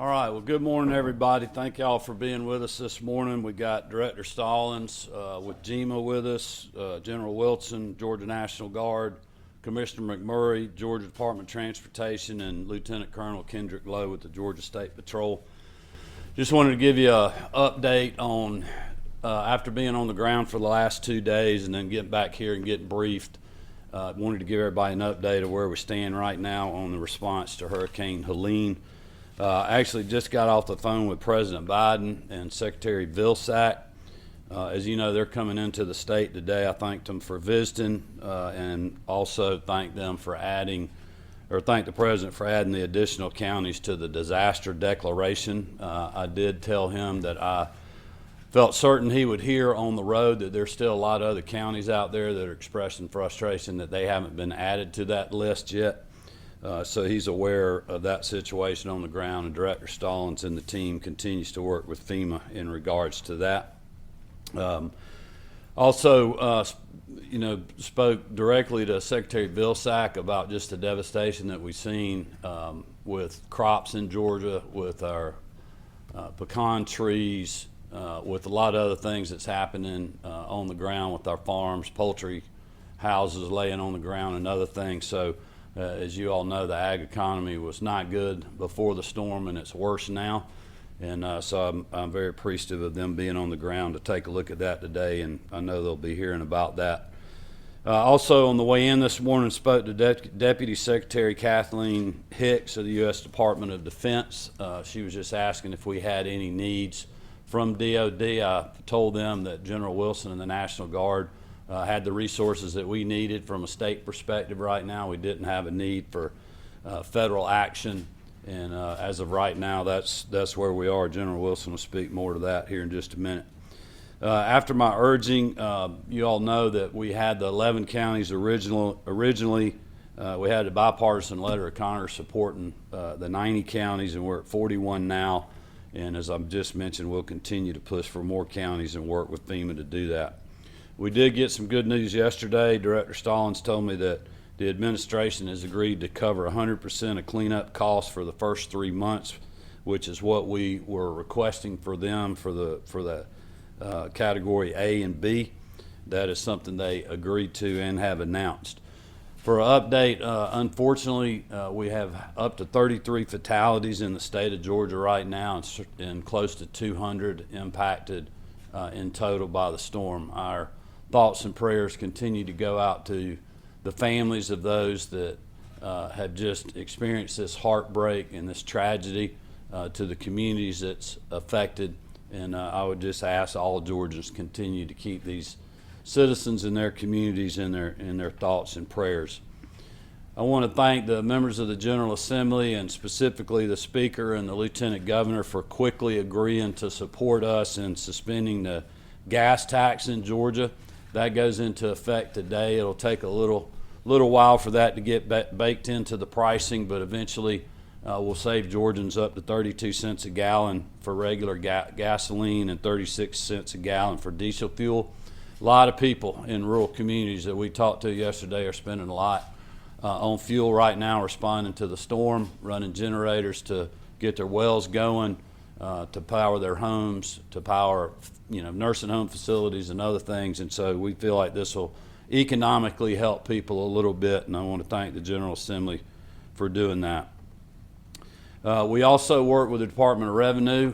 All right, well, good morning, everybody. Thank y'all for being with us this morning. We got Director Stallings with GEMA with us, General Wilson, Georgia National Guard, Commissioner McMurray, Georgia Department of Transportation, and Lieutenant Colonel Kendrick Lowe with the Georgia State Patrol. Just wanted to give you an update on, after being on the ground for the last 2 days and then getting back here and getting briefed, wanted to give everybody an update of where we stand right now on the response to Hurricane Helene. I actually just got off the phone with President Biden and Secretary Vilsack. As you know, they're coming into the state today. I thanked them for visiting and also thanked them for thank the President for adding the additional counties to the disaster declaration. I did tell him that I felt certain he would hear on the road that there's still a lot of other counties out there that are expressing frustration that they haven't been added to that list yet. So he's aware of that situation on the ground, and Director Stallings and the team continues to work with FEMA in regards to that. Spoke directly to Secretary Vilsack about just the devastation that we've seen with crops in Georgia, with our pecan trees, with a lot of other things that's happening on the ground with our farms, poultry houses laying on the ground, and other things. So. As you all know, the ag economy was not good before the storm, and it's worse now. And so I'm very appreciative of them being on the ground to take a look at that today, and I know they'll be hearing about that. Also, on the way in this morning, spoke to Deputy Secretary Kathleen Hicks of the U.S. Department of Defense. She was just asking if we had any needs from DOD. I told them that General Wilson and the National Guard had the resources that we needed from a state perspective right now. We didn't have a need for federal action, and as of right now, that's where we are. General Wilson will speak more to that here in just a minute. After my urging, you all know that we had the 11 counties originally. We had a bipartisan letter of Congress supporting the 90 counties, and we're at 41 now. And as I've just mentioned, we'll continue to push for more counties and work with FEMA to do that. We did get some good news yesterday. Director Stallings told me that the administration has agreed to cover 100% of cleanup costs for the first 3 months, which is what we were requesting for them for the category A and B. That is something they agreed to and have announced. For an update, unfortunately, we have up to 33 fatalities in the state of Georgia right now, and close to 200 impacted in total by the storm. Our thoughts and prayers continue to go out to the families of those that have just experienced this heartbreak and this tragedy, to the communities that's affected. And I would just ask all Georgians continue to keep these citizens in their communities in their thoughts and prayers. I want to thank the members of the General Assembly, and specifically the Speaker and the Lieutenant Governor, for quickly agreeing to support us in suspending the gas tax in Georgia. That goes into effect today. It'll take a little while for that to get baked into the pricing, but eventually we'll save Georgians up to 32 cents a gallon for regular gasoline and 36 cents a gallon for diesel fuel. A lot of people in rural communities that we talked to yesterday are spending a lot on fuel right now, responding to the storm, running generators to get their wells going, to power their homes, to power nursing home facilities and other things. And so we feel like this will economically help people a little bit, and I want to thank the General Assembly for doing that. We also work with the Department of Revenue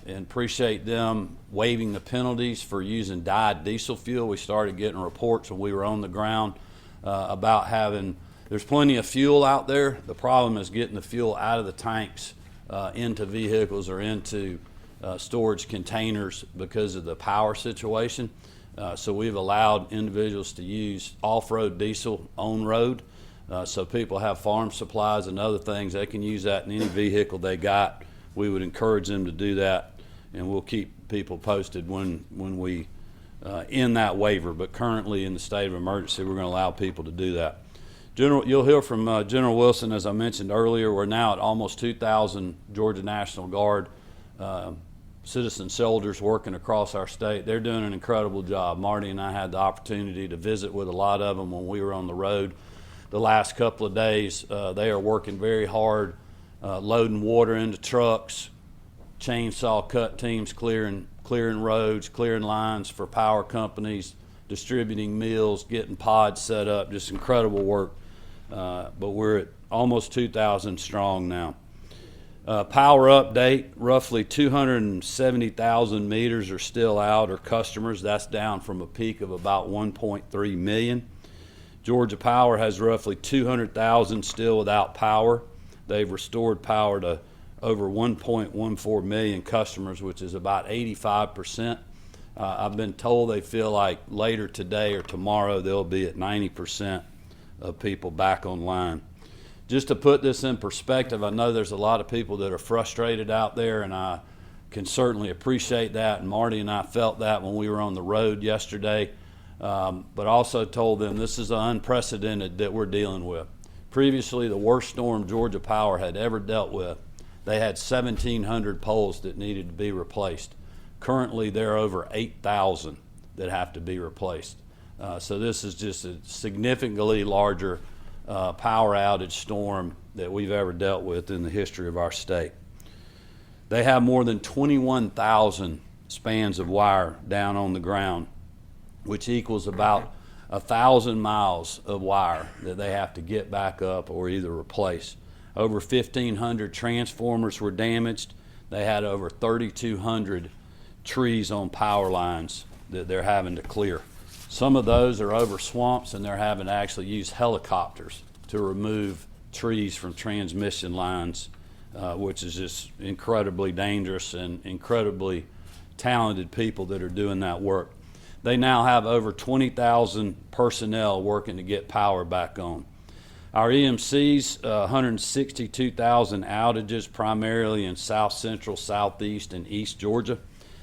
and appreciate them waiving the penalties for using dyed diesel fuel. We started getting reports when we were on the ground about there's plenty of fuel out there. The problem is getting the fuel out of the tanks into vehicles or into storage containers because of the power situation. So we've allowed individuals to use off-road diesel on road. So people have farm supplies and other things, they can use that in any vehicle they got. We would encourage them to do that, and we'll keep people posted when we end that waiver. But currently in the state of emergency, we're going to allow people to do that. You'll hear from General Wilson, as I mentioned earlier. We're now at almost 2,000 Georgia National Guard citizen soldiers working across our state. They're doing an incredible job. Marty and I had the opportunity to visit with a lot of them when we were on the road the last couple of days. They are working very hard loading water into trucks, chainsaw cut teams clearing roads, clearing lines for power companies, distributing meals, getting pods set up, just incredible work. But we're at almost 2,000 strong now. Power update, roughly 270,000 meters are still out or customers. That's down from a peak of about 1.3 million. Georgia Power has roughly 200,000 still without power. They've restored power to over 1.14 million customers, which is about 85%. I've been told they feel like later today or tomorrow they'll be at 90% of people back online. Just to put this in perspective, I know there's a lot of people that are frustrated out there, and I can certainly appreciate that. And Marty and I felt that when we were on the road yesterday, but also told them this is unprecedented that we're dealing with. Previously, the worst storm Georgia Power had ever dealt with, they had 1,700 poles that needed to be replaced. Currently, there are over 8,000 that have to be replaced. So this is just a significantly larger power outage storm that we've ever dealt with in the history of our state. They have more than 21,000 spans of wire down on the ground, which equals about 1,000 miles of wire that they have to get back up or either replace. Over 1,500 transformers were damaged. They had over 3,200 trees on power lines that they're having to clear. Some of those are over swamps, and they're having to actually use helicopters to remove trees from transmission lines, which is just incredibly dangerous and incredibly talented people that are doing that work. They now have over 20,000 personnel working to get power back on. Our EMCs, 162,000 outages, primarily in south central, southeast, and east Georgia.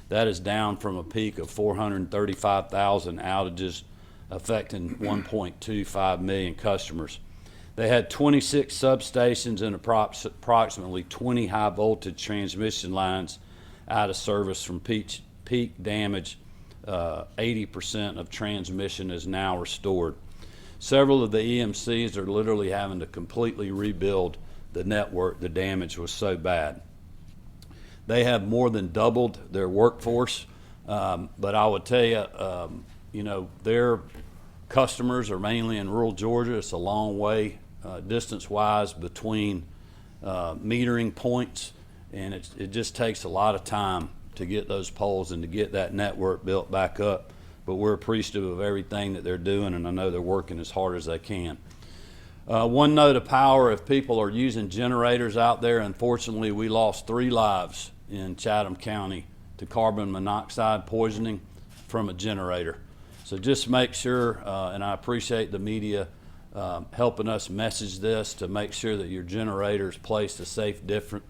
That is down from a peak of 435,000 outages affecting 1.25 million customers. They had 26 substations and approximately 20 high voltage transmission lines out of service from peak damage. 80% of transmission is now restored. Several of the EMCs are literally having to completely rebuild the network. The damage was so bad. They have more than doubled their workforce, but I would tell you, their customers are mainly in rural Georgia. It's a long way distance-wise between metering points, and it just takes a lot of time to get those poles and to get that network built back up. But we're appreciative of everything that they're doing, and I know they're working as hard as they can. One note of power, if people are using generators out there, unfortunately we lost 3 lives in Chatham County to carbon monoxide poisoning from a generator. So just make sure, and I appreciate the media helping us message this, to make sure that your generator is placed a safe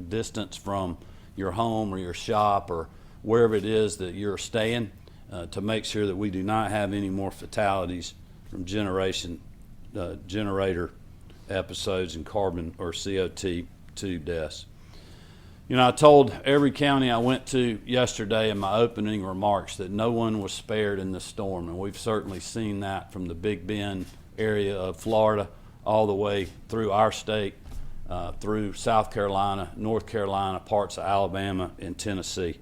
distance from your home or your shop or wherever it is that you're staying, to make sure that we do not have any more fatalities from generator episodes and carbon or CO2 deaths. I told every county I went to yesterday in my opening remarks that no one was spared in this storm, and we've certainly seen that from the Big Bend area of Florida all the way through our state, through South Carolina, North Carolina, parts of Alabama, and Tennessee.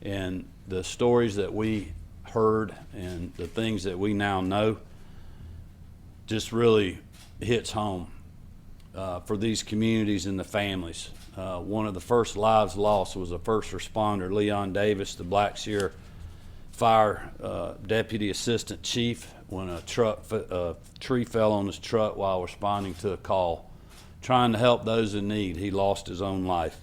And the stories that we heard and the things that we now know just really hits home for these communities and the families. One of the first lives lost was a first responder, Leon Davis, the Blackshear Fire Deputy Assistant Chief, when a tree fell on his truck while responding to a call. Trying to help those in need, he lost his own life.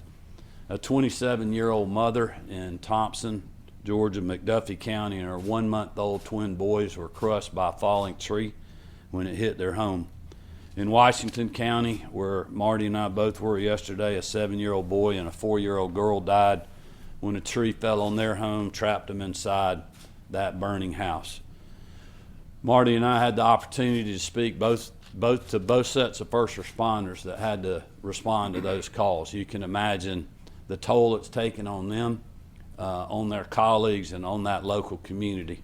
A 27-year-old mother in Thompson, Georgia, McDuffie County, and her 1-month-old twin boys were crushed by a falling tree when it hit their home. In Washington County, where Marty and I both were yesterday, a 7-year-old boy and a 4-year-old girl died when a tree fell on their home, trapped them inside that burning house. Marty and I had the opportunity to speak to both sets of first responders that had to respond to those calls. You can imagine the toll it's taken on them, on their colleagues, and on that local community.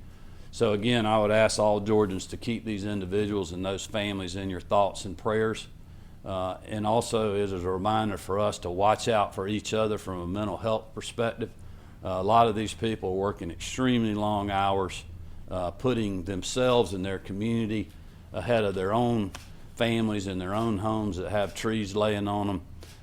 So again, I would ask all Georgians to keep these individuals and those families in your thoughts and prayers. and also it is a reminder for us to watch out for each other from a mental health perspective. A lot of these people are working extremely long hours, putting themselves and their community ahead of their own families and their own homes that have trees laying on them,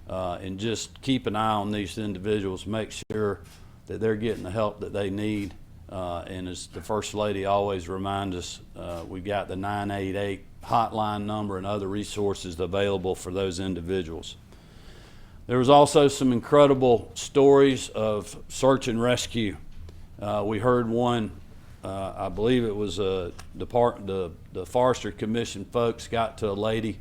and just keep an eye on these individuals, make sure that they're getting the help that they need. And as the First Lady always reminds us, we got the 988 hotline number and other resources available for those individuals. There was also some incredible stories of search and rescue. We heard one, I believe it was the Forestry Commission folks got to a lady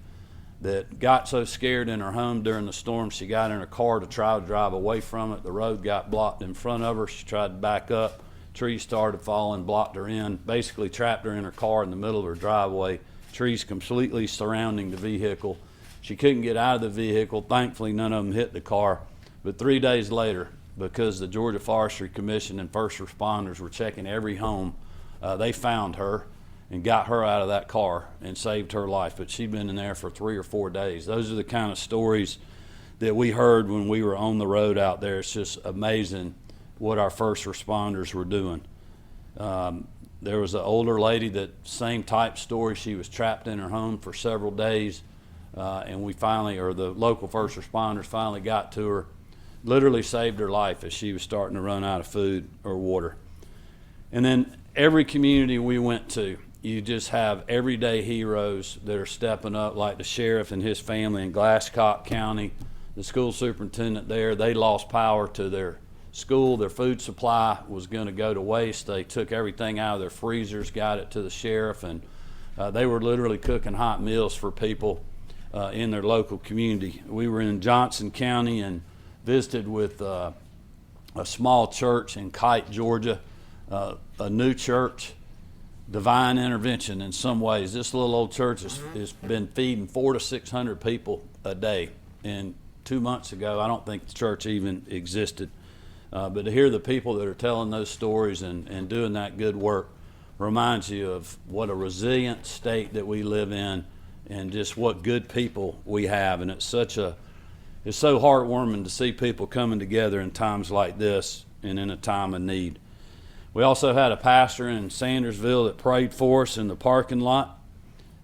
that got so scared in her home during the storm, she got in her car to try to drive away from it. The road got blocked in front of her. She tried to back up. Trees started falling, blocked her in, basically trapped her in her car in the middle of her driveway. Trees completely surrounding the vehicle. She couldn't get out of the vehicle. Thankfully, none of them hit the car. But 3 days later, because the Georgia Forestry Commission and first responders were checking every home, they found her and got her out of that car and saved her life. But she'd been in there for 3 or 4 days. Those are the kind of stories that we heard when we were on the road out there. It's just amazing what our first responders were doing. There was an older lady, that same type story. She was trapped in her home for several days, and we finally, or the local first responders finally got to her, literally saved her life as she was starting to run out of food or water. And then every community we went to, you just have everyday heroes that are stepping up, like the sheriff and his family in Glasscock County, the school superintendent there. They lost power to their school. Their food supply was going to go to waste. They took everything out of their freezers, got it to the sheriff, and they were literally cooking hot meals for people in their local community. We were in Johnson County and visited with a small church in Kite, Georgia, a new church, divine intervention in some ways. This little old church has been feeding 400 to 600 people a day, and 2 months ago I don't think the church even existed. But to hear the people that are telling those stories and doing that good work reminds you of what a resilient state that we live in, and just what good people we have. And it's so heartwarming to see people coming together in times like this and in a time of need. We also had a pastor in Sandersville that prayed for us in the parking lot.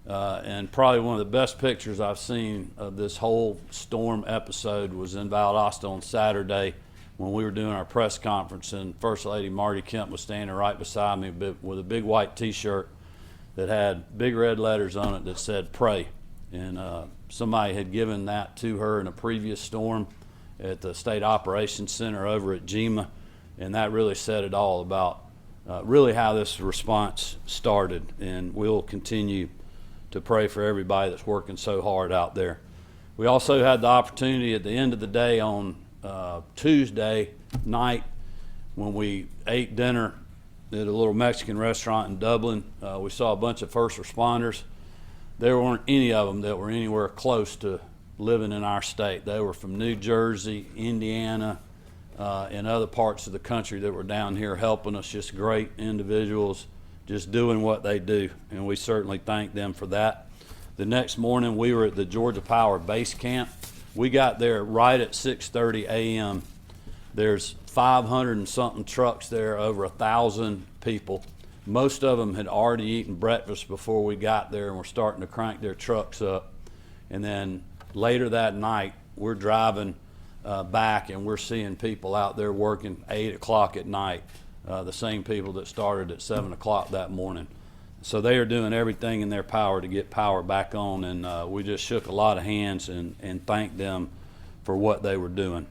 And probably one of the best pictures I've seen of this whole storm episode was in Valdosta on Saturday, when we were doing our press conference, and First Lady Marty Kemp was standing right beside me with a big white T-shirt that had big red letters on it that said "Pray," and somebody had given that to her in a previous storm at the State Operations Center over at GEMA, and that really said it all about really how this response started. And we'll continue to pray for everybody that's working so hard out there. We also had the opportunity at the end of the day on Tuesday night, when we ate dinner at a little Mexican restaurant in Dublin. We saw a bunch of first responders. There weren't any of them that were anywhere close to living in our state. They were from New Jersey, Indiana, and other parts of the country that were down here helping us. Just great individuals, just doing what they do, and we certainly thank them for that. The next morning we were at the Georgia Power Base Camp. We got there right at 6:30 a.m. There's 500 and something trucks there, over 1,000 people. Most of them had already eaten breakfast before we got there and were starting to crank their trucks up. And then later that night, we're driving back, and we're seeing people out there working 8 o'clock at night, the same people that started at 7 o'clock that morning. So they are doing everything in their power to get power back on, and we just shook a lot of hands and thanked them for what they were doing.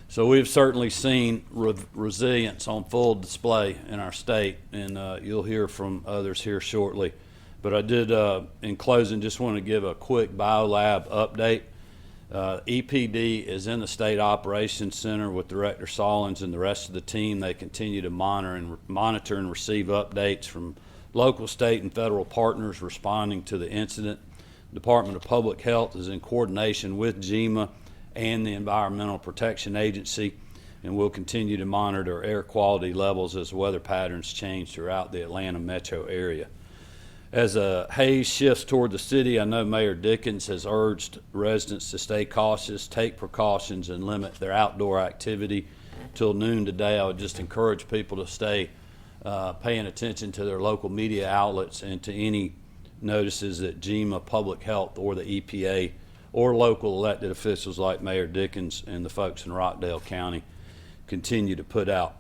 So we've certainly seen resilience on full display in our state, and you'll hear from others here shortly. But I did, in closing, just want to give a quick BioLab update. EPD is in the State Operations Center with Director Sollins and the rest of the team. They continue to monitor and receive updates from local, state, and federal partners responding to the incident. The Department of Public Health is in coordination with GEMA and the Environmental Protection Agency, and we'll continue to monitor air quality levels as weather patterns change throughout the Atlanta metro area. As a haze shifts toward the city, I know Mayor Dickens has urged residents to stay cautious, take precautions, and limit their outdoor activity till noon today. I would just encourage people to stay paying attention to their local media outlets and to any notices that GEMA, Public Health, or the EPA, or local elected officials like Mayor Dickens and the folks in Rockdale County continue to put out.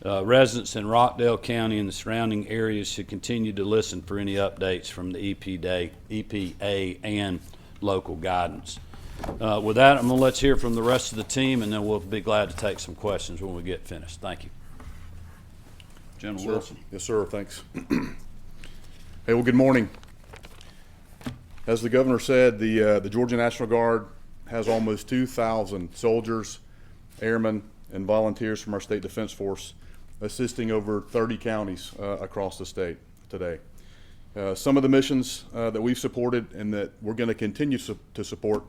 Residents in Rockdale County and the surrounding areas should continue to listen for any updates from the EPA and local guidance. With that, I'm going to let's hear from the rest of the team, and then we'll be glad to take some questions when we get finished. Thank you. General Wilson. Yes, sir. Thanks. Hey, well, good morning. As the governor said, the Georgia National Guard has almost 2,000 soldiers, airmen, and volunteers from our state defense force assisting over 30 counties across the state today. Some of the missions that we've supported and that we're going to continue to support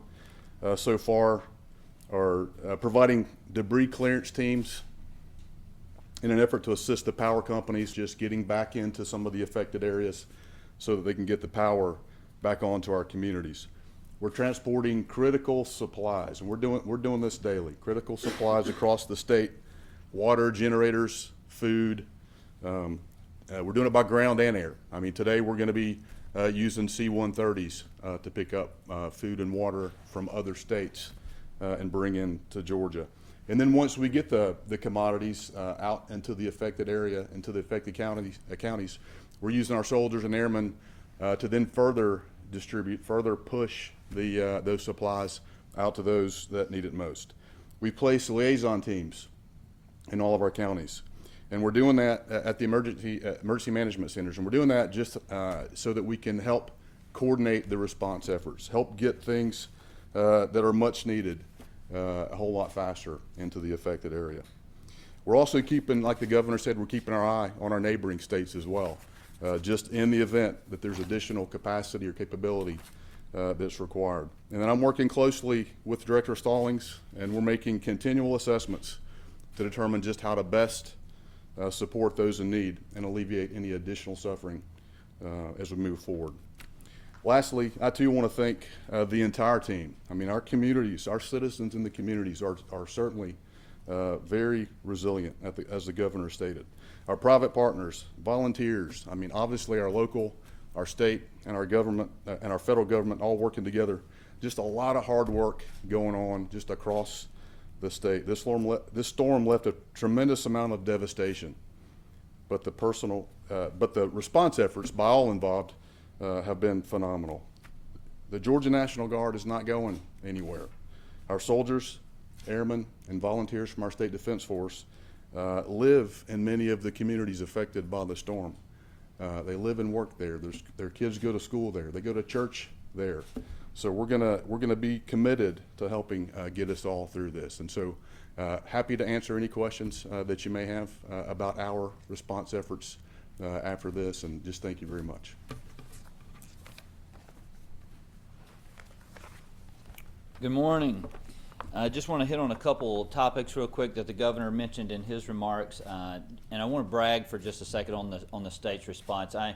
so far are providing debris clearance teams in an effort to assist the power companies just getting back into some of the affected areas so that they can get the power back onto our communities. We're transporting critical supplies, and we're doing this daily. Critical supplies across the state: water, generators, food. We're doing it by ground and air. I mean, today we're going to be using C-130s to pick up food and water from other states and bring in to Georgia. And then once we get the commodities out into the affected area, into the affected counties, we're using our soldiers and airmen to then further distribute, further push those supplies out to those that need it most. We place liaison teams in all of our counties, and we're doing that at the emergency management centers, and we're doing that just so that we can help coordinate the response efforts, help get things that are much needed a whole lot faster into the affected area. We're also keeping, like the governor said, we're keeping our eye on our neighboring states as well, just in the event that there's additional capacity or capability that's required. And then I'm working closely with Director Stallings, and we're making continual assessments to determine just how to best support those in need and alleviate any additional suffering as we move forward. Lastly, I too want to thank the entire team. I mean, our communities, our citizens in the communities are certainly very resilient, as the governor stated. Our private partners, volunteers, I mean, obviously our local, our state, and our government, and our federal government all working together. Just a lot of hard work going on just across the state. This storm left a tremendous amount of devastation, but the response efforts by all involved have been phenomenal. The Georgia National Guard is not going anywhere. Our soldiers, airmen, and volunteers from our state defense force live in many of the communities affected by the storm. They live and work there. Their kids go to school there. They go to church there. So we're gonna be committed to helping get us all through this. And so happy to answer any questions that you may have about our response efforts after this, and just thank you very much. Good morning. I just want to hit on a couple topics real quick that the governor mentioned in his remarks, and I want to brag for just a second on the state's response. I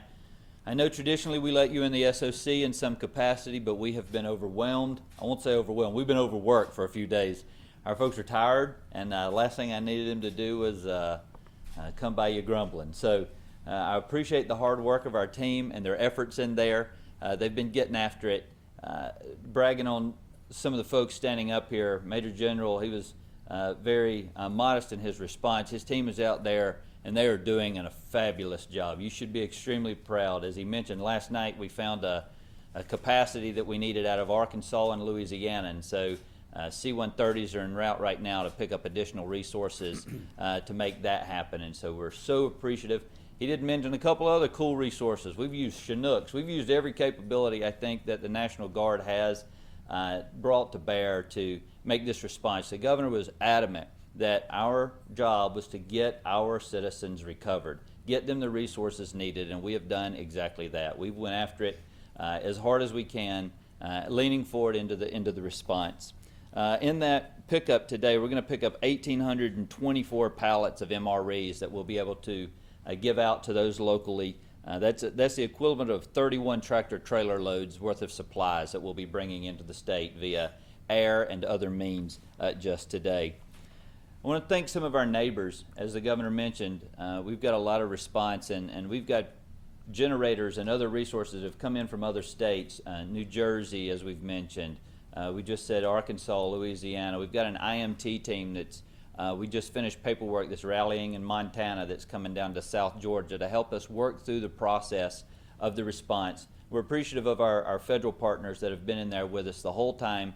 know traditionally we let you in the SOC in some capacity, but we have been overwhelmed. I won't say overwhelmed. We've been overworked for a few days. Our folks are tired, and the last thing I needed them to do was come by you grumbling. So I appreciate the hard work of our team and their efforts in there. They've been getting after it. Bragging on some of the folks standing up here, Major General, he was very modest in his response. His team is out there, and they are doing a fabulous job. You should be extremely proud. As he mentioned, last night we found a capacity that we needed out of Arkansas and Louisiana, and so C-130s are en route right now to pick up additional resources to make that happen, and so we're so appreciative. He did mention a couple other cool resources. We've used Chinooks. We've used every capability, I think, that the National Guard has brought to bear to make this response. The governor was adamant that our job was to get our citizens recovered, get them the resources needed, and we have done exactly that. We went after it as hard as we can, leaning forward into the response. In that pickup today, we're going to pick up 1,824 pallets of MREs that we'll be able to give out to those locally That's the equivalent of 31 tractor trailer loads worth of supplies that we'll be bringing into the state via air and other means just today. I want to thank some of our neighbors. As the governor mentioned, we've got a lot of response, and we've got generators and other resources that have come in from other states, New Jersey, as we've mentioned. We just said Arkansas, Louisiana. We've got an IMT team that's we just finished paperwork that's rallying in Montana that's coming down to South Georgia to help us work through the process of the response. We're appreciative of our federal partners that have been in there with us the whole time.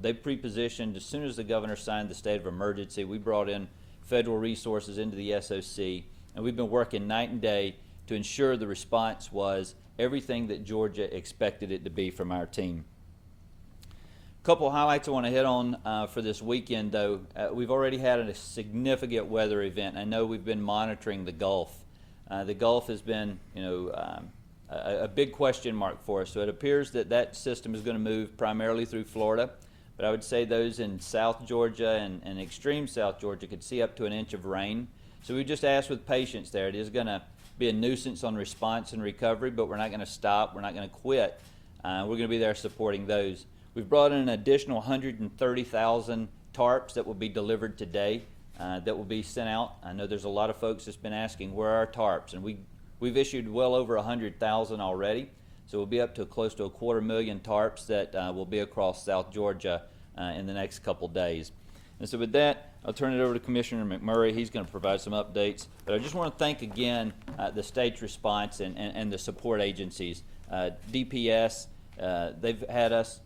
They pre-positioned. As soon as the governor signed the state of emergency, we brought in federal resources into the SOC, and we've been working night and day to ensure the response was everything that Georgia expected it to be from our team. Couple highlights I want to hit on for this weekend, though. We've already had a significant weather event. I know we've been monitoring the Gulf. The Gulf has been, a big question mark for us. So it appears that that system is going to move primarily through Florida. But I would say those in South Georgia and extreme South Georgia could see up to an inch of rain. So we just ask with patience there. It is going to be a nuisance on response and recovery, but we're not going to stop. We're not going to quit. We're going to be there supporting those. We've brought in an additional 130,000 tarps that will be delivered today that will be sent out. I know there's a lot of folks that's been asking, where are our tarps? And we've issued well over 100,000 already. So we'll be up to close to 250,000 tarps that will be across South Georgia in the next couple days. And so with that, I'll turn it over to Commissioner McMurray. He's going to provide some updates. But I just want to thank again the state's response and the support agencies. DPS, they've had us.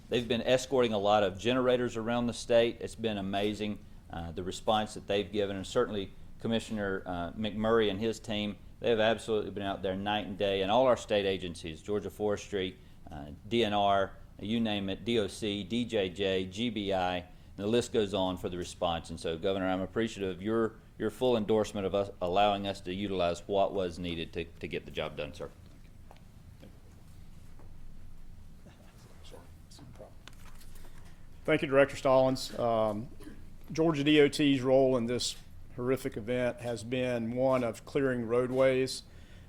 They've been escorting a lot of generators around the state. It's been amazing, the response that they've given, and certainly Commissioner McMurray and his team, they have absolutely been out there night and day, and all our state agencies, Georgia Forestry, DNR, you name it, DOC, DJJ, GBI, and the list goes on for the response. And so, Governor, I'm appreciative of your full endorsement of us allowing us to utilize what was needed to get the job done, sir. Thank you, Director Stallings. Georgia DOT's role in this horrific event has been one of clearing roadways.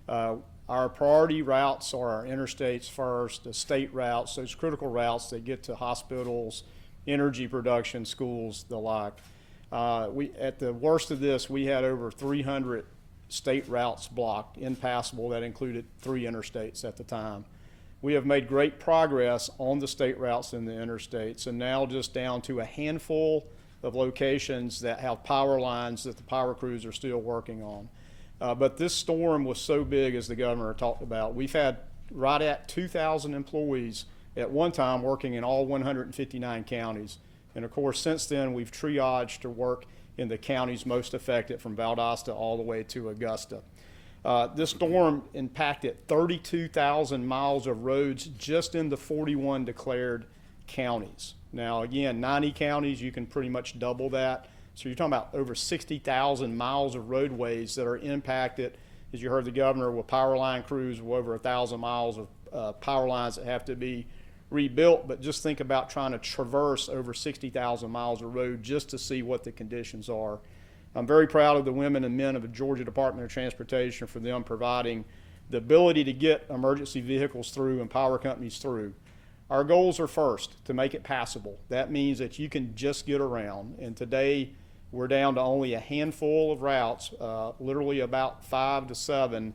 Our priority routes are our interstates first, the state routes, those critical routes that get to hospitals, energy production, schools, the like. At the worst of this, we had over 300 state routes blocked, impassable. That included 3 interstates at the time. We have made great progress on the state routes and the interstates, and now just down to a handful of locations that have power lines that the power crews are still working on. But this storm was so big, as the governor talked about. We've had right at 2,000 employees at one time working in all 159 counties. And of course, since then, we've triaged to work in the counties most affected, from Valdosta all the way to Augusta. This storm impacted 32,000 miles of roads just in the 41 declared counties. Now, again, 90 counties, you can pretty much double that. So you're talking about over 60,000 miles of roadways that are impacted, as you heard the governor, with power line crews, with over 1,000 miles of power lines that have to be rebuilt. But just think about trying to traverse over 60,000 miles of road just to see what the conditions are. I'm very proud of the women and men of the Georgia Department of Transportation for them providing the ability to get emergency vehicles through and power companies through. Our goals are first, to make it passable. That means that you can just get around. And today, we're down to only a handful of routes, literally about 5 to 7,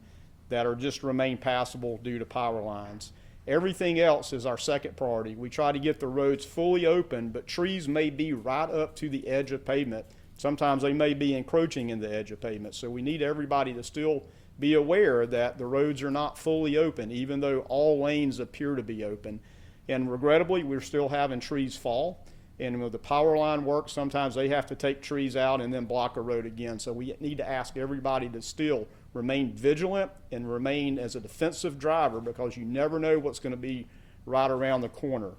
that are just remain passable due to power lines. Everything else is our second priority. We try to get the roads fully open, but trees may be right up to the edge of pavement. Sometimes they may be encroaching in the edge of pavement. So we need everybody to still be aware that the roads are not fully open, even though all lanes appear to be open. And regrettably, we're still having trees fall. And with the power line work, sometimes they have to take trees out and then block a road again. So we need to ask everybody to still remain vigilant and remain as a defensive driver, because you never know what's going to be right around the corner.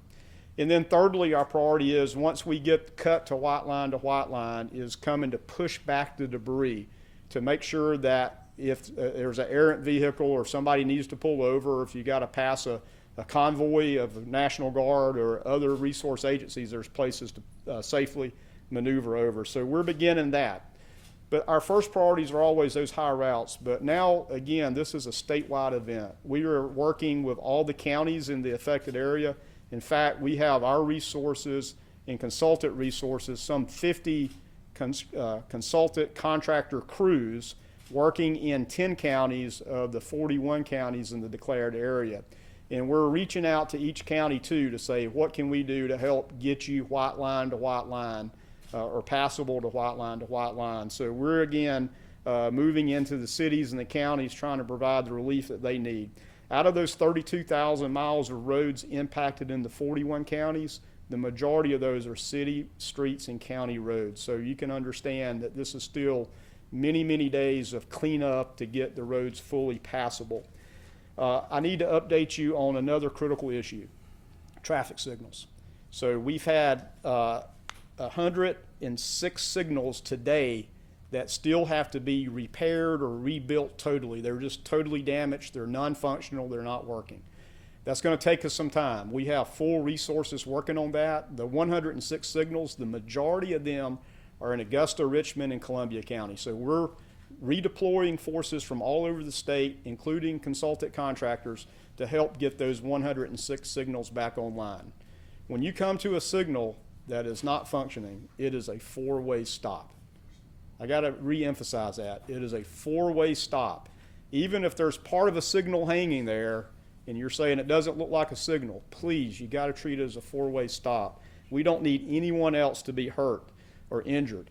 And then thirdly, our priority is, once we get cut to white line, is coming to push back the debris to make sure that if there's an errant vehicle or somebody needs to pull over, or if you got to pass a convoy of the National Guard or other resource agencies, there's places to safely maneuver over. So we're beginning that. But our first priorities are always those high routes. But now, again, this is a statewide event. We are working with all the counties in the affected area. In fact, we have our resources and consultant resources, some 50 consultant contractor crews working in 10 counties of the 41 counties in the declared area. And we're reaching out to each county, too, to say, what can we do to help get you white line to white line, or passable to white line to white line. So we're, again, moving into the cities and the counties trying to provide the relief that they need. Out of those 32,000 miles of roads impacted in the 41 counties, the majority of those are city, streets, and county roads. So you can understand that this is still many, many days of cleanup to get the roads fully passable. I need to update you on another critical issue, traffic signals. So we've had 106 signals today that still have to be repaired or rebuilt totally. They're just totally damaged, they're non-functional, they're not working. That's going to take us some time. We have full resources working on that. The 106 signals, the majority of them are in Augusta, Richmond, and Columbia County. So we're redeploying forces from all over the state, including consultant contractors, to help get those 106 signals back online. When you come to a signal that is not functioning, it is a four-way stop. I got to re-emphasize that. It is a four-way stop. Even if there's part of a signal hanging there and you're saying it doesn't look like a signal, please, you got to treat it as a four-way stop. We don't need anyone else to be hurt or injured.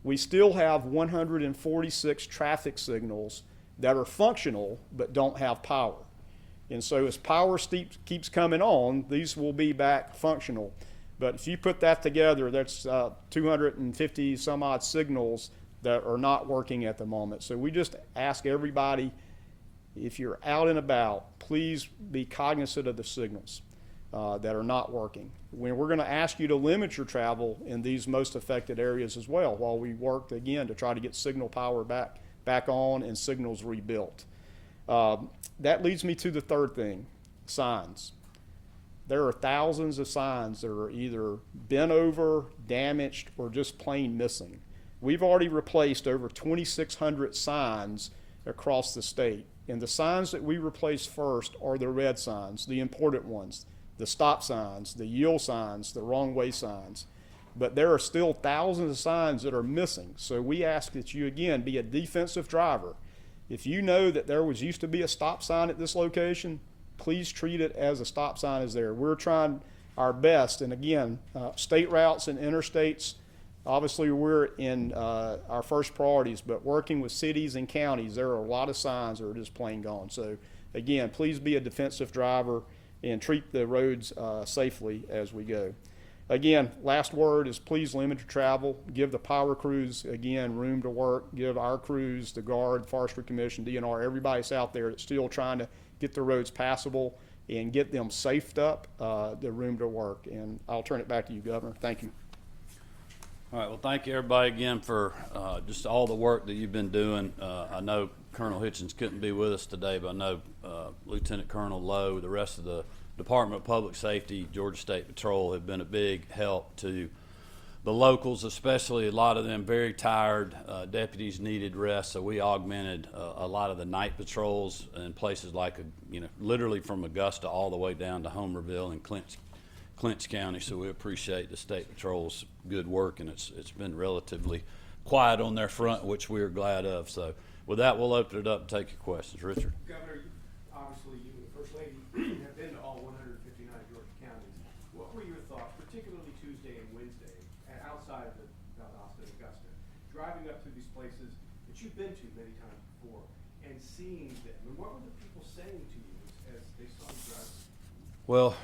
We still have 146 traffic signals that are functional but don't have power. And so as power keeps coming on, these will be back functional. But if you put that together, that's 250 some odd signals that are not working at the moment. So we just ask everybody, if you're out and about, please be cognizant of the signals that are not working. We're going to ask you to limit your travel in these most affected areas as well, while we work, again, to try to get signal power back on and signals rebuilt. That leads me to the third thing, signs. There are thousands of signs that are either bent over, damaged, or just plain missing. We've already replaced over 2,600 signs across the state. And the signs that we replace first are the red signs, the important ones, the stop signs, the yield signs, the wrong way signs. But there are still thousands of signs that are missing. So we ask that you, again, be a defensive driver. If you know that there used to be a stop sign at this location, please treat it as a stop sign is there. We're trying our best. And again, state routes and interstates, obviously we're in our first priorities, but working with cities and counties, there are a lot of signs that are just plain gone. So again, please be a defensive driver and treat the roads safely as we go. Again, last word is please limit your travel. Give the power crews, again, room to work. Give our crews, the Guard, Forestry Commission, DNR, everybody's out there that's still trying to get the roads passable and get them safed up, the room to work. And I'll turn it back to you, Governor. Thank you. All right, well, thank you everybody again for just all the work that you've been doing. I know Colonel Hitchens couldn't be with us today, but I know Lieutenant Colonel Lowe, the rest of the Department of Public Safety, Georgia State Patrol have been a big help to the locals, especially a lot of them very tired. Deputies needed rest, so we augmented a lot of the night patrols in places like, literally from Augusta all the way down to Homerville and Clinch County. So we appreciate the State Patrol's good work, and it's been relatively quiet on their front, which we are glad of. So with that, we'll open it up and take your questions. Richard. Governor, obviously you and the First Lady have been to all 159 Georgia counties. What were your thoughts, particularly Tuesday and Wednesday, outside of the Valdosta and Augusta, driving up to these places that you've been to many times before and seeing them? And what were the people saying to you as they saw you driving? Well,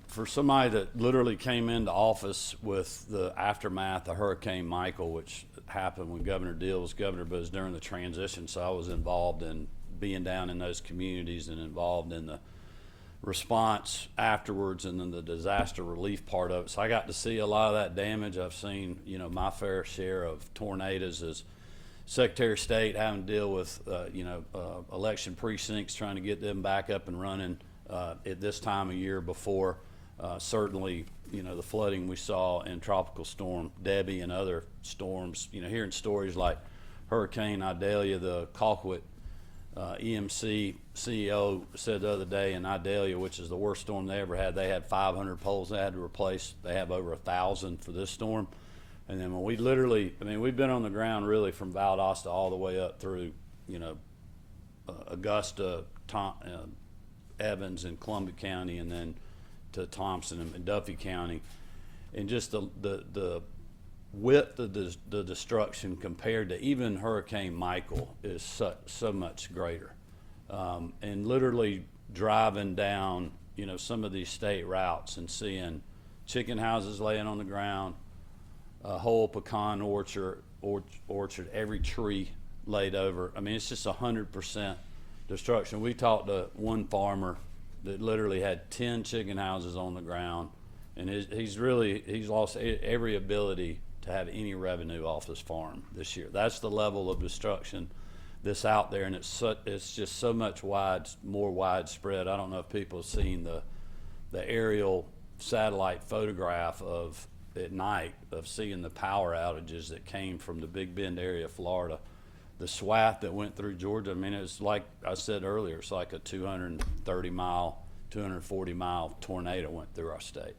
for somebody that literally came into office with the aftermath of Hurricane Michael, which happened when Governor Deal was governor, but it was during the transition, so I was involved in being down in those communities and involved in the response afterwards and then the disaster relief part of it. So I got to see a lot of that damage. I've seen, my fair share of tornadoes as Secretary of State, having to deal with, election precincts, trying to get them back up and running at this time of year before certainly, the flooding we saw in Tropical Storm Debbie and other storms, hearing stories like Hurricane Idalia. The Colquitt EMC CEO said the other day in Idalia, which is the worst storm they ever had, they had 500 poles they had to replace. They have over 1,000 for this storm. And then when we literally, I mean, we've been on the ground really from Valdosta all the way up through, Augusta, Evans and Columbia County, and then to Thompson and Duffy County. And just the width of the destruction compared to even Hurricane Michael is so much greater. And literally driving down, some of these state routes and seeing chicken houses laying on the ground, a whole pecan orchard, every tree laid over. I mean, it's just 100% destruction. We talked to one farmer that literally had 10 chicken houses on the ground, and he's lost every ability to have any revenue off his farm this year. That's the level of destruction that's out there, and it's just so much more widespread. I don't know if people have seen the aerial satellite photograph of at night of seeing the power outages that came from the Big Bend area of Florida. The swath that went through Georgia, I mean, it's like I said earlier, it's like a 230-mile, 240-mile tornado went through our state.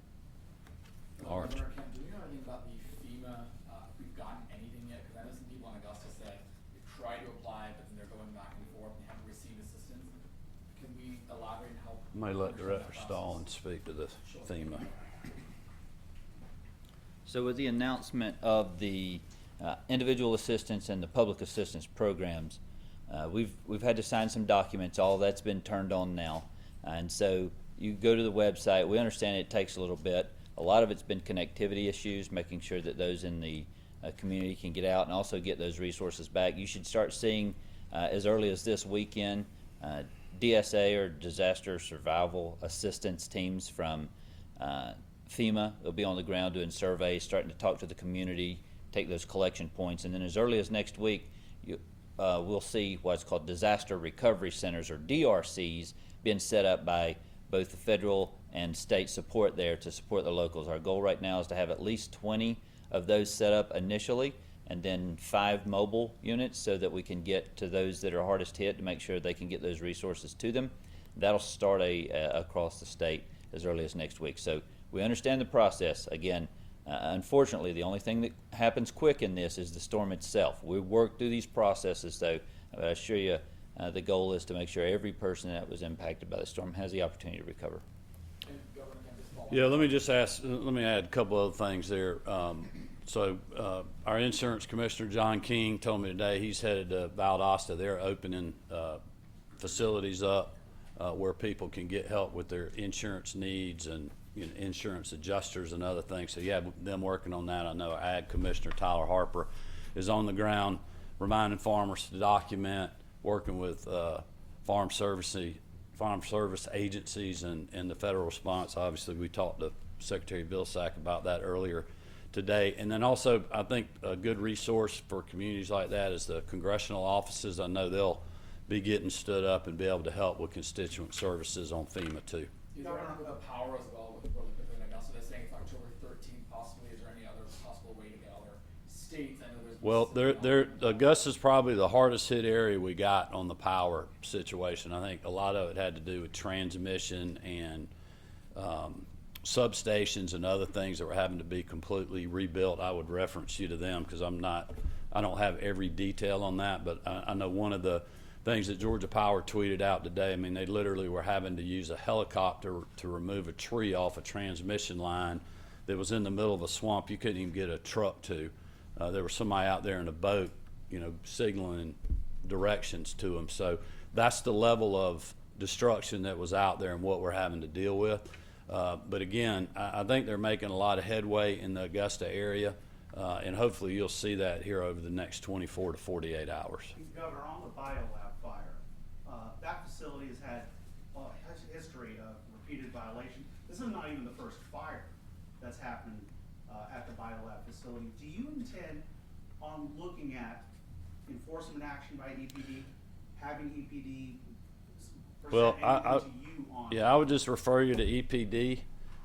Arch. Do we know anything about the FEMA, if we've gotten anything yet? Because I know some people in Augusta said they've tried to apply, but then they're going back and forth and haven't received assistance. Can we elaborate and help? I may let Director Stallings speak to this FEMA. So with the announcement of the individual assistance and the public assistance programs, we've had to sign some documents. All that's been turned on now, and so you go to the website. We understand it takes a little bit. A lot of it's been connectivity issues, making sure that those in the community can get out and also get those resources back. You should start seeing as early as this weekend DSA or disaster survival assistance teams from FEMA. They'll be on the ground doing surveys, starting to talk to the community, take those collection points, and then as early as next week, we'll see what's called disaster recovery centers, or DRCs, being set up by both the federal and state support there to support the locals. Our goal right now is to have at least 20 of those set up initially, and then 5 mobile units so that we can get to those that are hardest hit to make sure they can get those resources to them. That'll start across the state as early as next week. So we understand the process. Again, unfortunately, the only thing that happens quick in this is the storm itself. We work through these processes, though. But I assure you, the goal is to make sure every person that was impacted by the storm has the opportunity to recover. Yeah, let me add a couple other things there. So our insurance commissioner, John King, told me today he's headed to Valdosta. They're opening facilities up where people can get help with their insurance needs and insurance adjusters and other things. So you have them working on that. I know our ag commissioner, Tyler Harper, is on the ground reminding farmers to document, working with farm service agencies and the federal response. Obviously, we talked to Secretary Vilsack about that earlier today. And then also, I think a good resource for communities like that is the congressional offices. I know they'll be getting stood up and be able to help with constituent services on FEMA too. Is there the power as well with Augusta? They're saying it's October 13th possibly. Is there any other possible way to get other states? I know there's well, Augusta's probably the hardest hit area we got on the power situation. I think a lot of it had to do with transmission and substations and other things that were having to be completely rebuilt. I would reference you to them because I don't have every detail on that, but I know one of the things that Georgia Power tweeted out today, I mean, they literally were having to use a helicopter to remove a tree off a transmission line that was in the middle of a swamp you couldn't even get a truck to. There was somebody out there in a boat, signaling directions to them. So that's the level of destruction that was out there and what we're having to deal with. But again, I think they're making a lot of headway in the Augusta area, and hopefully you'll see that here over the next 24 to 48 hours. Governor, on the biolab fire, that facility has had a history of repeated violations. This is not even the first fire that's happened at the biolab facility. Do you intend on looking at enforcement action by EPD, having EPD present anything to you on? Yeah, I would just refer you to EPD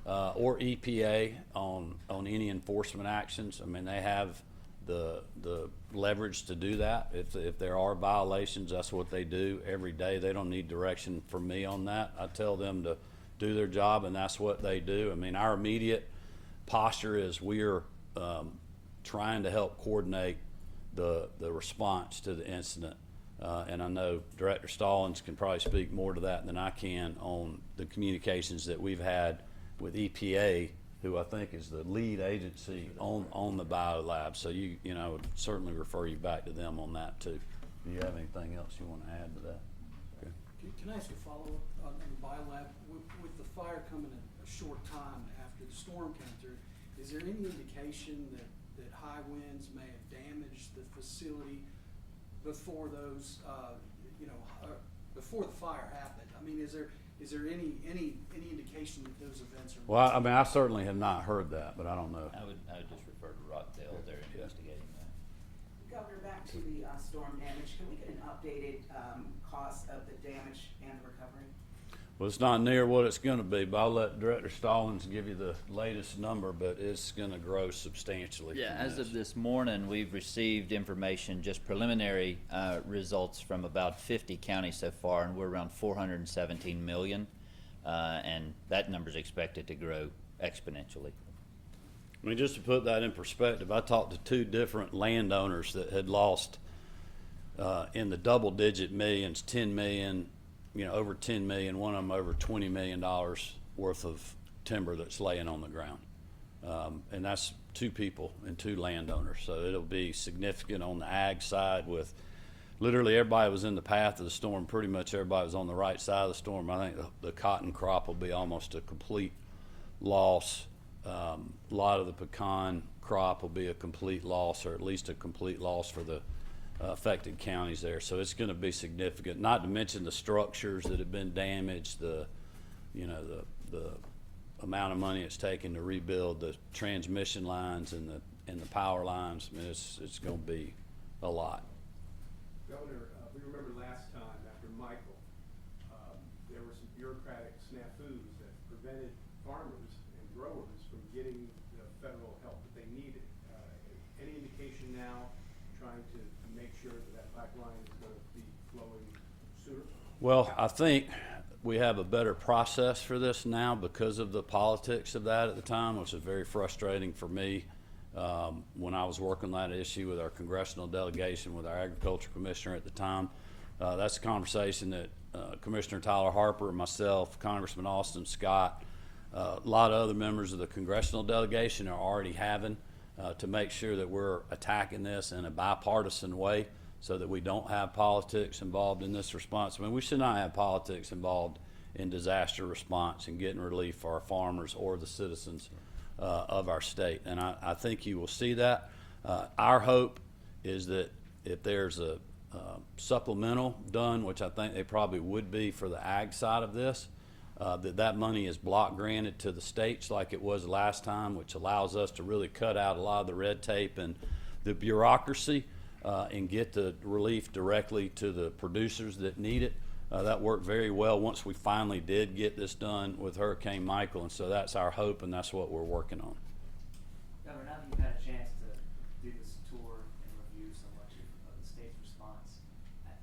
or EPA on any enforcement actions. I mean, they have the leverage to do that. If there are violations, that's what they do every day. They don't need direction from me on that. I tell them to do their job, and that's what they do. I mean, our immediate posture is we're trying to help coordinate the response to the incident. And I know Director Stallings can probably speak more to that than I can on the communications that we've had with EPA, who I think is the lead agency on the biolab. So you know, I would certainly refer you back to them on that too. Do you have anything else you want to add to that? Okay. Can I ask a follow-up on the biolab? With the fire coming a short time after the storm came through, is there any indication that high winds may have damaged the facility before those, before the fire happened? I mean, is there any indication that those events are? Well, I mean, I certainly have not heard that, but I don't know. I would just refer to Rockdale. They're investigating that. Governor, back to the storm damage. Can we get an updated cost of the damage and the recovery? Well, it's not near what it's going to be, but I'll let Director Stallings give you the latest number, but it's going to grow substantially. Yeah, from as of this morning, we've received information, just preliminary results from about 50 counties so far, and we're around 417 million, and that number's expected to grow exponentially. I mean, just to put that in perspective, I talked to 2 different landowners that had lost in the double-digit millions, 10 million, over 10 million, one of them over $20 million worth of timber that's laying on the ground. And that's 2 people and 2 landowners. So it'll be significant on the ag side with literally everybody was in the path of the storm. Pretty much everybody was on the right side of the storm. I think the cotton crop will be almost a complete loss. A lot of the pecan crop will be a complete loss, or at least a complete loss for the affected counties there. So it's going to be significant, not to mention the structures that have been damaged, the amount of money it's taken to rebuild the transmission lines and the power lines. I mean, it's going to be a lot. Governor, we remember last time after Michael, there were some bureaucratic snafus that prevented farmers and growers from getting the federal help that they needed. Any indication now, trying to make sure that pipeline is going to be flowing sooner? Well, I think we have a better process for this now because of the politics of that at the time, which is very frustrating for me. When I was working on that issue with our congressional delegation, with our agriculture commissioner at the time, that's a conversation that Commissioner Tyler Harper, myself, Congressman Austin Scott, a lot of other members of the congressional delegation are already having to make sure that we're attacking this in a bipartisan way so that we don't have politics involved in this response. I mean, we should not have politics involved in disaster response and getting relief for our farmers or the citizens of our state. And I think you will see that. Our hope is that if there's a supplemental done, which I think they probably would be for the ag side of this, that money is block granted to the states like it was last time, which allows us to really cut out a lot of the red tape and the bureaucracy and get the relief directly to the producers that need it. That worked very well once we finally did get this done with Hurricane Michael, and so that's our hope, and that's what we're working on. Governor, now that you've had a chance to do this tour and review so much of the state's response, have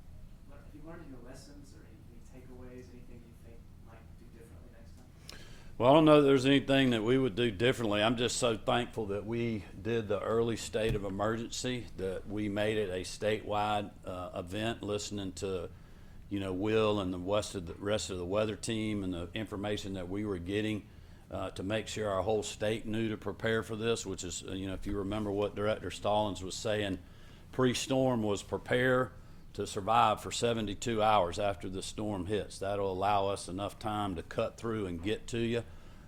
you learned any lessons or any takeaways, anything you think might do differently next time? Well, I don't know that there's anything that we would do differently. I'm just so thankful that we did the early state of emergency, that we made it a statewide event, listening to Will and the rest of the weather team and the information that we were getting to make sure our whole state knew to prepare for this, which is, if you remember what Director Stallings was saying, pre-storm was prepare to survive for 72 hours after the storm hits. That'll allow us enough time to cut through and get to you,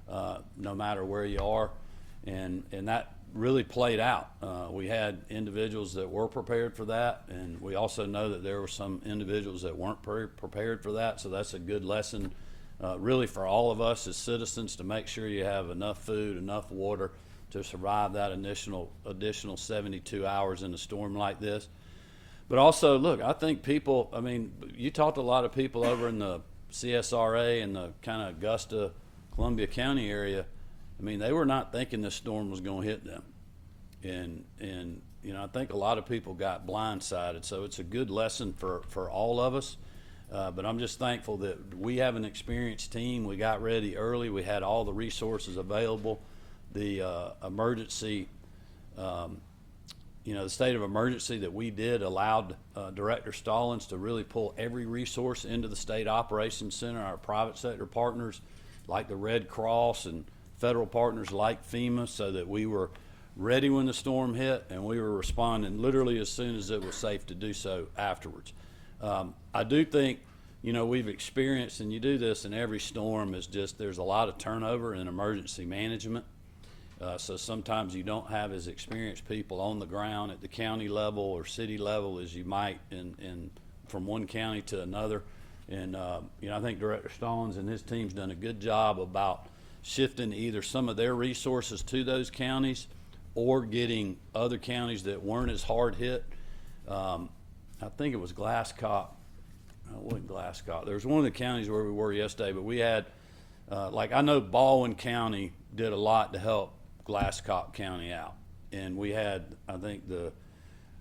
no matter where you are. And that really played out. We had individuals that were prepared for that, and we also know that there were some individuals that weren't prepared for that, so that's a good lesson really for all of us as citizens to make sure you have enough food, enough water to survive that additional 72 hours in a storm like this. But also, look, I think people, I mean, you talked to a lot of people over in the CSRA and the kind of Augusta, Columbia County area. I mean, they were not thinking this storm was going to hit them. And I think a lot of people got blindsided. So it's a good lesson for all of us. But I'm just thankful that we have an experienced team. We got ready early. We had all the resources available. The emergency, the state of emergency that we did allowed Director Stallings to really pull every resource into the State Operations Center, our private sector partners like the Red Cross and federal partners like FEMA, so that we were ready when the storm hit, and we were responding literally as soon as it was safe to do so afterwards. I do think, we've experienced, and you do this in every storm, is just there's a lot of turnover in emergency management. So sometimes you don't have as experienced people on the ground at the county level or city level as you might from one county to another. And, I think Director Stallings and his team's done a good job about shifting either some of their resources to those counties or getting other counties that weren't as hard hit. I think it was Glasscock. No, it wasn't Glasscock. There was one of the counties where we were yesterday, but we had, I know Baldwin County did a lot to help Glasscock County out. And we had, I think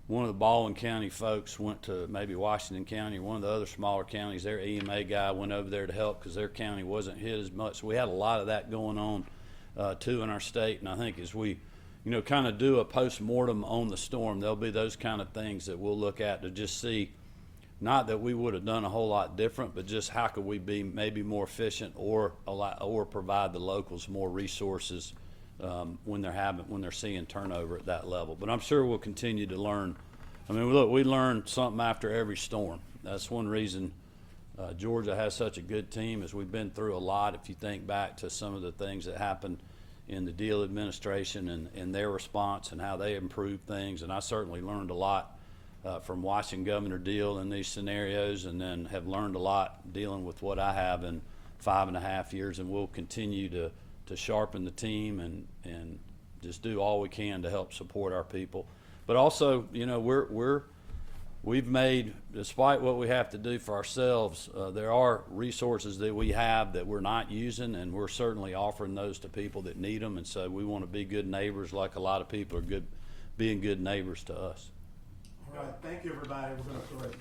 one of the Baldwin County folks went to maybe Washington County or one of the other smaller counties. Their EMA guy went over there to help because their county wasn't hit as much. So we had a lot of that going on too in our state. And I think as we, kind of do a post-mortem on the storm, there'll be those kind of things that we'll look at to just see, not that we would have done a whole lot different, but just how could we be maybe more efficient or provide the locals more resources when they're seeing turnover at that level. But I'm sure we'll continue to learn. I mean, look, we learn something after every storm. That's one reason Georgia has such a good team, is we've been through a lot. If you think back to some of the things that happened in the Deal administration and their response and how they improved things, and I certainly learned a lot from watching Governor Deal in these scenarios, and then have learned a lot dealing with what I have in 5.5 years, and we'll continue to sharpen the team and just do all we can to help support our people. But also, we've made, despite what we have to do for ourselves, there are resources that we have that we're not using, and we're certainly offering those to people that need them. And so we want to be good neighbors, like a lot of people are being good neighbors to us. All right, thank you, everybody. We're going to